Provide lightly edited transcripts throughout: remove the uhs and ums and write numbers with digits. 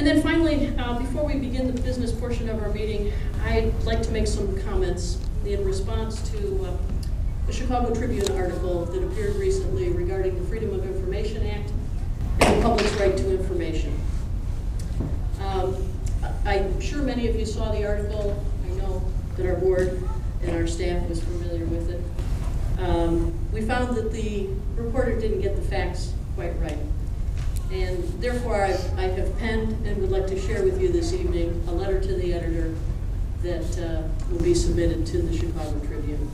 And then finally, before we begin the business portion of our meeting, I'd like to make some comments in response to the Chicago Tribune article that appeared recently regarding the Freedom of Information Act and the public's right to information. I'm sure many of you saw the article. I know that our board and our staff was familiar with it. We found that the reporter didn't get the facts quite right. And therefore, I have penned and would like to share with you this evening a letter to the editor that will be submitted to the Chicago Tribune.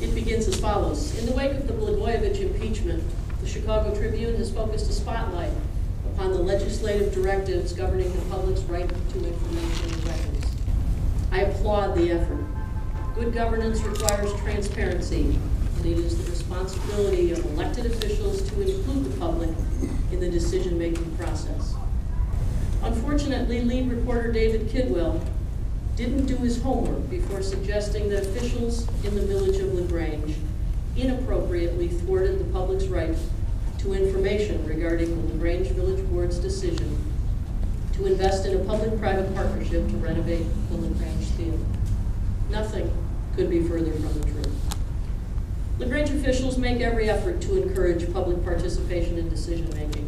It begins as follows. In the wake of the Blagojevich impeachment, the Chicago Tribune has focused a spotlight upon the legislative directives governing the public's right to information and records. I applaud the effort. Good governance requires transparency, and it is the responsibility of elected officials to include the public in the decision-making process. Unfortunately, lead reporter David Kidwell didn't do his homework before suggesting that officials in the village of LaGrange inappropriately thwarted the public's right to information regarding the LaGrange Village Board's decision to invest in a public-private partnership to renovate the LaGrange Theater. Nothing could be further from the truth. LaGrange officials make every effort to encourage public participation in decision-making.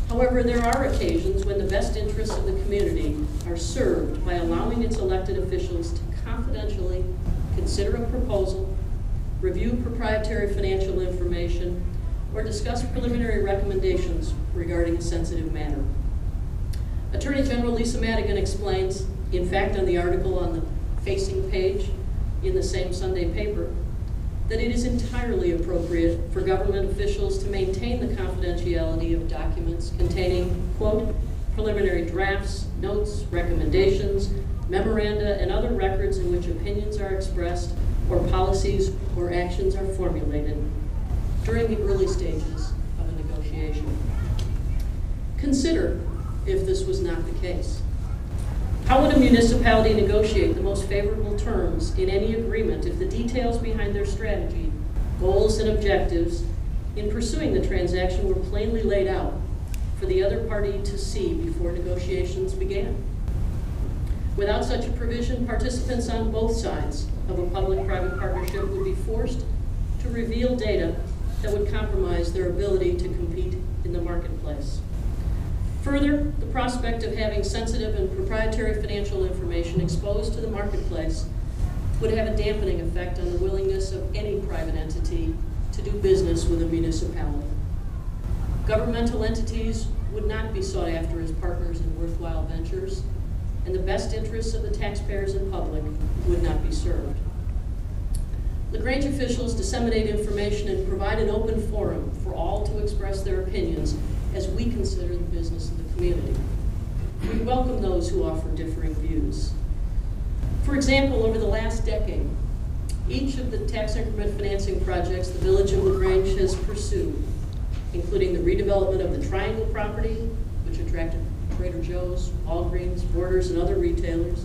However, there are occasions when the best interests of the community are served by allowing its elected officials to confidentially consider a proposal, review proprietary financial information, or discuss preliminary recommendations regarding a sensitive matter. Attorney General Lisa Madigan explains, in fact on the article on the facing page in the same Sunday paper, that it is entirely appropriate for government officials to maintain the confidentiality of documents containing, quote, preliminary drafts, notes, recommendations, memoranda, and other records in which opinions are expressed or policies or actions are formulated during the early stages of a negotiation. Consider if this was not the case. How would a municipality negotiate the most favorable terms in any agreement if the details behind their strategy, goals, and objectives in pursuing the transaction were plainly laid out for the other party to see before negotiations began? Without such a provision, participants on both sides of a public-private partnership would be forced to reveal data that would compromise their ability to compete in the marketplace. Further, the prospect of having sensitive and proprietary financial information exposed to the marketplace would have a dampening effect on the willingness of any private entity to do business with a municipality. Governmental entities would not be sought after as partners in worthwhile ventures, and the best interests of the taxpayers and public would not be served. LaGrange officials disseminate information and provide an open forum for all to express their opinions as we consider the business of the community. We welcome those who offer differing views. For example, over the last decade, each of the tax increment financing projects the village of LaGrange has pursued, including the redevelopment of the Triangle property, which attracted Trader Joe's, Walgreens, Borders, and other retailers,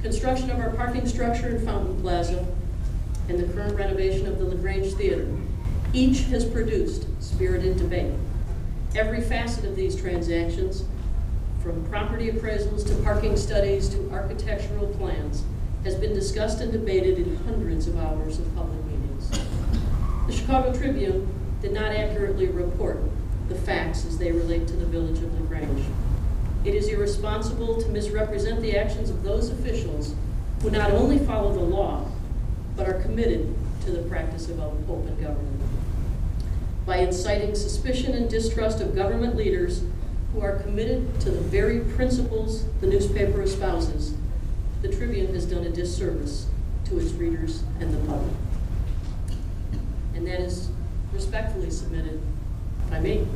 construction of our parking structure in Fountain Plaza, and the current renovation of the LaGrange Theater, each has produced spirited debate. Every facet of these transactions, from property appraisals to parking studies to architectural plans, has been discussed and debated in hundreds of hours of public meetings. The Chicago Tribune did not accurately report the facts as they relate to the village of LaGrange. It is irresponsible to misrepresent the actions of those officials who not only follow the law, but are committed to the practice of open government. By inciting suspicion and distrust of government leaders who are committed to the very principles the newspaper espouses, the Tribune has done a disservice to its readers and the public. And that is respectfully submitted by me.